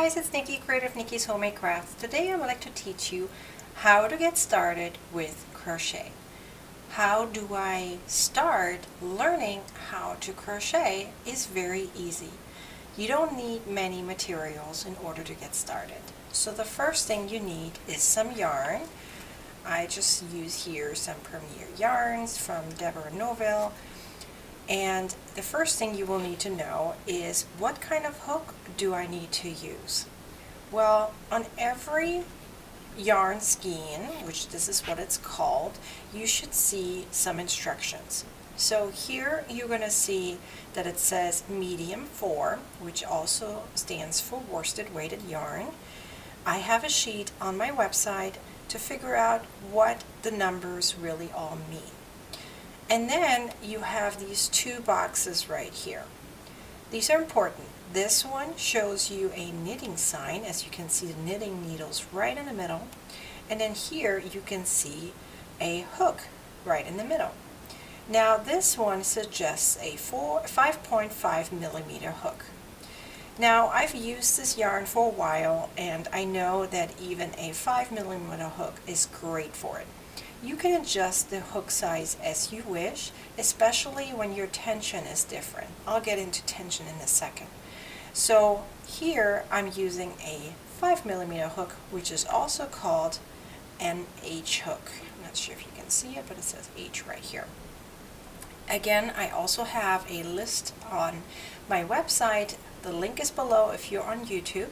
guys, it's Nikki, creator of Nikki's Homemade Crafts. Today I would like to teach you how to get started with crochet. How do I start learning how to crochet is very easy. You don't need many materials in order to get started. So the first thing you need is some yarn. I just use here some Premier yarns from Deborah Novell. And the first thing you will need to know is what kind of hook do I need to use? Well, on every yarn skein, which this is what it's called, you should see some instructions. So here you're going to see that it says medium 4, which also stands for worsted weighted yarn. I have a sheet on my website to figure out what the numbers really all mean. And then you have these two boxes right here. These are important. This one shows you a knitting sign, as you can see the knitting needles right in the middle. And then here you can see a hook right in the middle. Now this one suggests a 5.5 millimeter hook. Now I've used this yarn for a while and I know that even a 5 millimeter hook is great for it. You can adjust the hook size as you wish, especially when your tension is different. I'll get into tension in a second. So here I'm using a 5 millimeter hook, which is also called an H hook. I'm not sure if you can see it, but it says H right here. Again, I also have a list on my website. The link is below if you're on YouTube.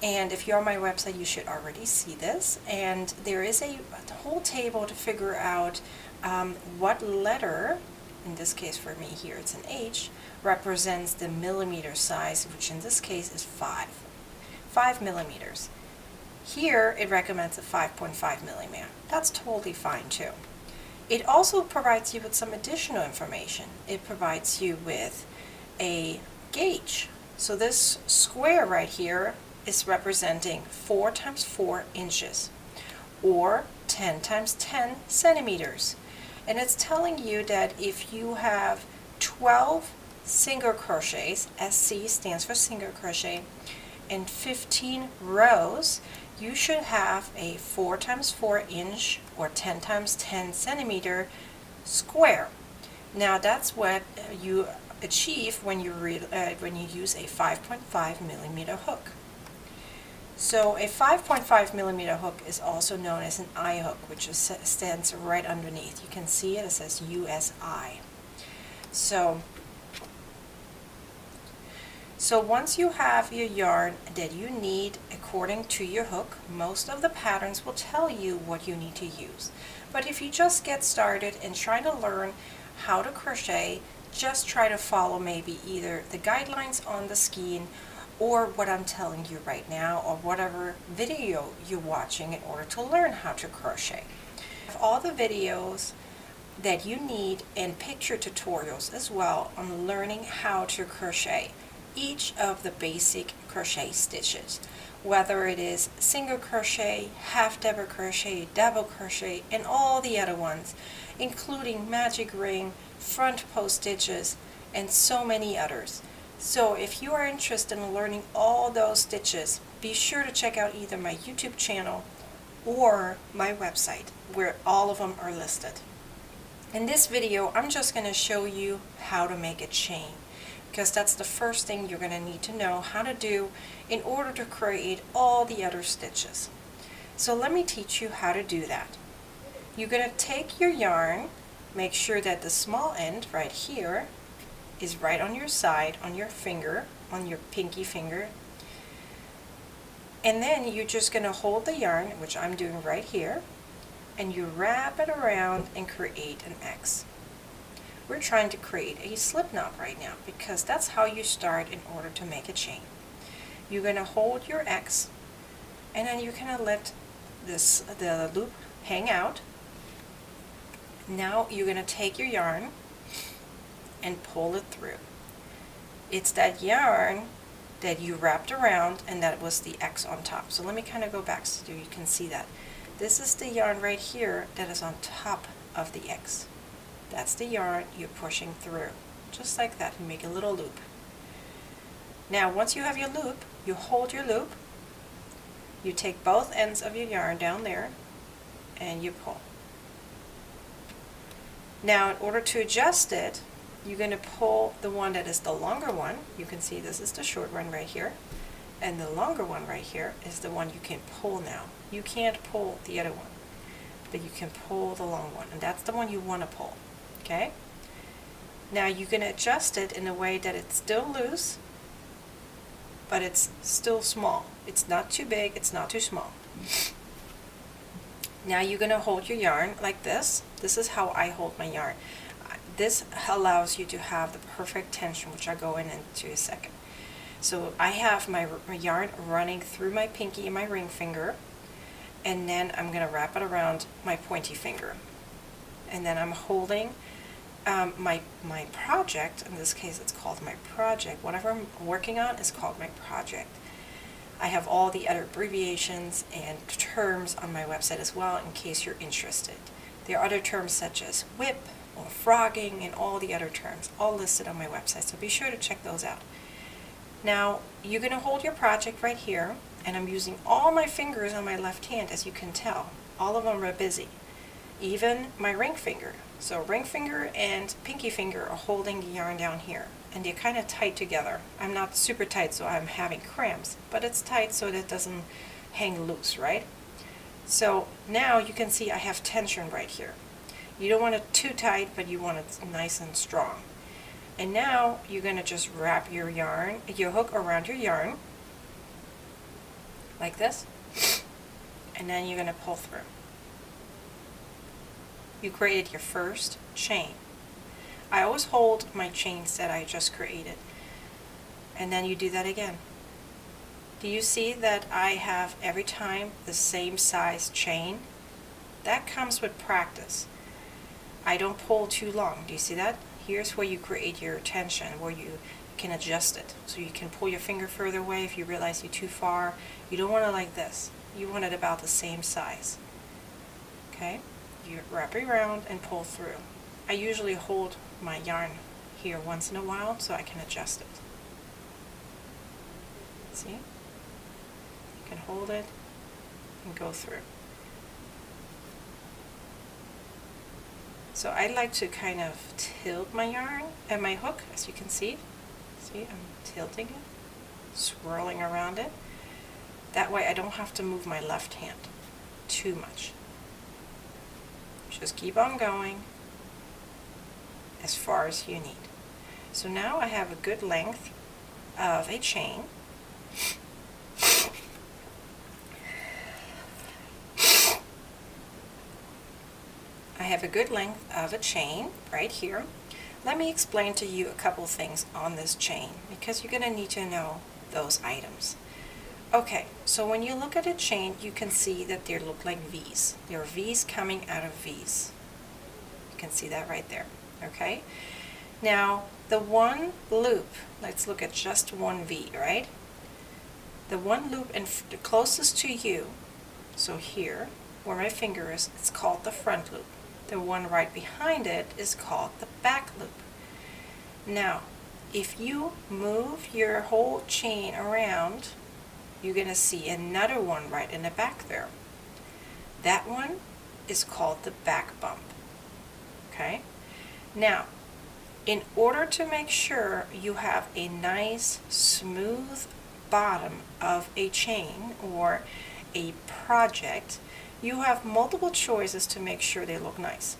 And if you're on my website, you should already see this. And there is a whole table to figure out what letter, in this case for me here it's an H, represents the millimeter size, which in this case is 5 millimeters. Here it recommends a 5.5 millimeter. That's totally fine too. It also provides you with some additional information. It provides you with a gauge. So this square right here is representing 4 times 4 inches or 10 times 10 centimeters. And it's telling you that if you have 12 single crochets, SC stands for single crochet, and 15 rows, you should have a 4 times 4 inch or 10 times 10 centimeter square. Now that's what you achieve when you use a 5.5 millimeter hook. So a 5.5 millimeter hook is also known as an I hook, which stands right underneath. You can see it says USI. So once you have your yarn that you need according to your hook, most of the patterns will tell you what you need to use. But if you just get started and try to learn how to crochet, just try to follow maybe either the guidelines on the skein or what I'm telling you right now, or whatever video you're watching in order to learn how to crochet. All the videos that you need and picture tutorials as well on learning how to crochet each of the basic crochet stitches, whether it is single crochet, half double crochet, and all the other ones, including magic ring, front post stitches, and so many others. So if you are interested in learning all those stitches, be sure to check out either my YouTube channel or my website, where all of them are listed. In this video, I'm just going to show you how to make a chain, because that's the first thing you're going to need to know how to do in order to create all the other stitches. So let me teach you how to do that. You're going to take your yarn, make sure that the small end right here is right on your side, on your finger, on your pinky finger. And then you're just going to hold the yarn, which I'm doing right here, and you wrap it around and create an X. We're trying to create a slip knot right now because that's how you start in order to make a chain. You're going to hold your X and then you're going to let the loop hang out. Now you're going to take your yarn and pull it through. It's that yarn that you wrapped around and that was the X on top. So let me kind of go back so you can see that. This is the yarn right here that is on top of the X. That's the yarn you're pushing through. Just like that, you make a little loop. Now once you have your loop, you hold your loop, you take both ends of your yarn down there, and you pull. Now in order to adjust it, you're going to pull the one that is the longer one. You can see this is the short one right here, and the longer one right here is the one you can pull now. You can't pull the other one, but you can pull the long one, and that's the one you want to pull. Okay? Now you're going to adjust it in a way that it's still loose, but it's still small. It's not too big, it's not too small. Now you're going to hold your yarn like this. This is how I hold my yarn. This allows you to have the perfect tension, which I'll go into a second. So I have my yarn running through my pinky and my ring finger, and then I'm going to wrap it around my pointy finger. And then I'm holding my project. In this case it's called my project. Whatever I'm working on is called my project. I have all the other abbreviations and terms on my website as well in case you're interested. There are other terms such as whip or frogging and all the other terms, all listed on my website, so be sure to check those out. Now you're going to hold your project right here, and I'm using all my fingers on my left hand, as you can tell. All of them are busy, even my ring finger. So ring finger and pinky finger are holding the yarn down here, and they're kind of tight together. I'm not super tight, so I'm having cramps, but it's tight so that it doesn't hang loose, right? So now you can see I have tension right here. You don't want it too tight, but you want it nice and strong. And now you're going to just wrap your yarn, your hook around your yarn, like this, and then you're going to pull through. You created your first chain. I always hold my chains that I just created, and then you do that again. Do you see that I have every time the same size chain? That comes with practice. I don't pull too long. Do you see that? Here's where you create your tension, where you can adjust it. So you can pull your finger further away if you realize you're too far. You don't want it like this. You want it about the same size. Okay? You wrap it around and pull through. I usually hold my yarn here once in a while so I can adjust it. See? You can hold it and go through. So I like to kind of tilt my yarn and my hook, as you can see. See, I'm tilting it, swirling around it. That way I don't have to move my left hand too much. Just keep on going as far as you need. So now I have a good length of a chain. I have a good length of a chain right here. Let me explain to you a couple things on this chain, because you're going to need to know those items. Okay, so when you look at a chain, you can see that they look like V's. There are V's coming out of V's. You can see that right there, okay? Now, the one loop, let's look at just one V, right? The one loop the closest to you, so here, where my finger is, it's called the front loop. The one right behind it is called the back loop. Now, if you move your whole chain around, you're going to see another one right in the back there. That one is called the back bump. Okay? Now, in order to make sure you have a nice, smooth bottom of a chain or a project, you have multiple choices to make sure they look nice.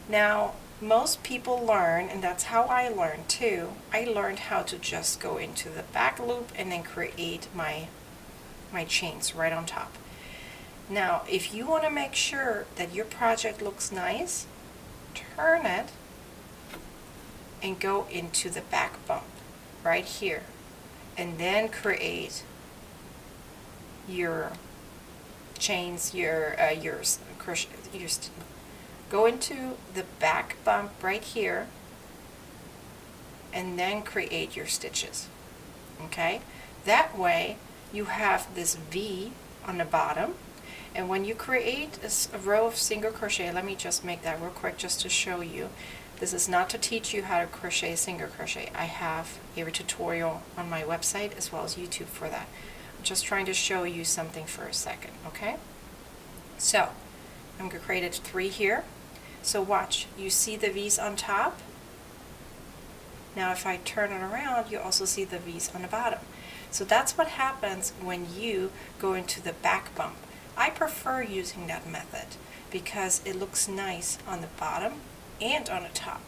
Now, most people learn, and that's how I learned too, I learned how to just go into the back loop and then create my chains right on top. Now, if you want to make sure that your project looks nice, turn it and go into the back bump right here, and then create your chains, your crochet, go into the back bump right here, and then create your stitches. Okay, that way you have this V on the bottom, and when you create a row of single crochet, let me just make that real quick just to show you. This is not to teach you how to crochet single crochet. I have a tutorial on my website as well as YouTube for that. I'm just trying to show you something for a second, okay? So I'm going to create 3 here. So watch, you see the V's on top? Now if I turn it around, you also see the V's on the bottom. So that's what happens when you go into the back bump. I prefer using that method because it looks nice on the bottom and on the top.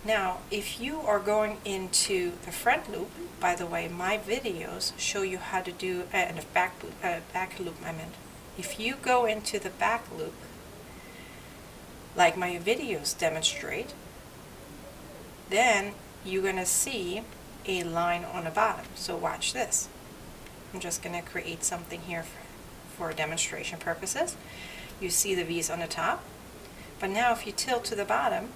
Now if you are going into the front loop, by the way, my videos show you how to do the back loop. If you go into the back loop, like my videos demonstrate, then you're going to see a line on the bottom. So watch this. I'm just going to create something here for demonstration purposes. You see the V's on the top, but now if you tilt to the bottom,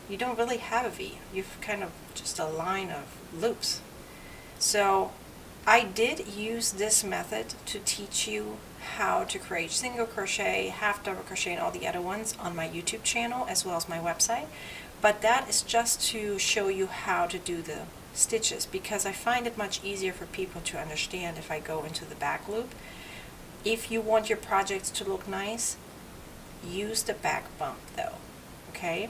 you don't really have a V. You've kind of just a line of loops. So I did use this method to teach you how to create single crochet, half double crochet, and all the other ones on my YouTube channel as well as my website. But that is just to show you how to do the stitches, because I find it much easier for people to understand if I go into the back loop. If you want your projects to look nice, use the back bump though, okay?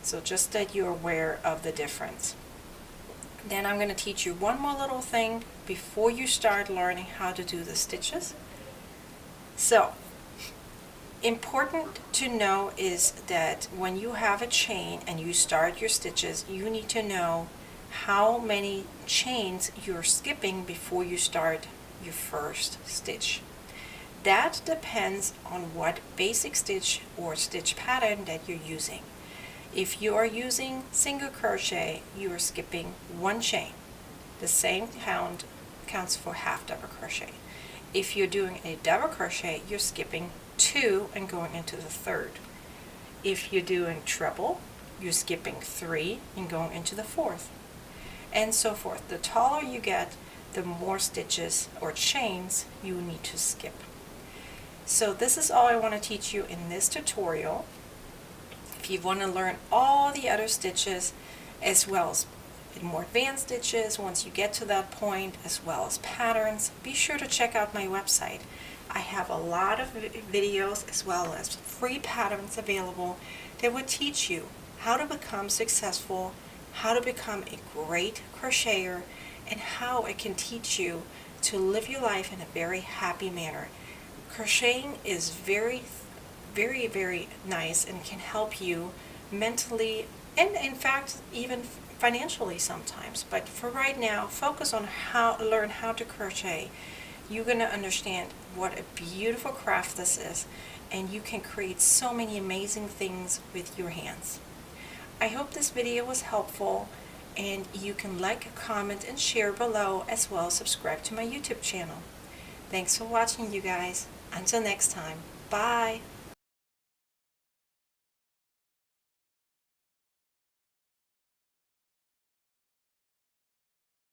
So just that you're aware of the difference. Then I'm going to teach you one more little thing before you start learning how to do the stitches. So, important to know is that when you have a chain and you start your stitches, you need to know how many chains you're skipping before you start your first stitch. That depends on what basic stitch or stitch pattern that you're using. If you are using single crochet, you are skipping 1 chain. The same counts for half double crochet. If you're doing a double crochet, you're skipping 2 and going into the 3rd. If you're doing treble, you're skipping 3 and going into the 4th, and so forth. The taller you get, the more stitches or chains you need to skip. So this is all I want to teach you in this tutorial. If you want to learn all the other stitches as well as more advanced stitches once you get to that point, as well as patterns, be sure to check out my website. I have a lot of videos as well as free patterns available that will teach you how to become successful, how to become a great crocheter, and how it can teach you to live your life in a very happy manner. Crocheting is very, very, very nice and can help you mentally and in fact even financially sometimes. But for right now, focus on learn how to crochet. You're going to understand what a beautiful craft this is, and you can create so many amazing things with your hands. I hope this video was helpful, and you can like, comment, and share below, as well as subscribe to my YouTube channel. Thanks for watching, you guys. Until next time, bye!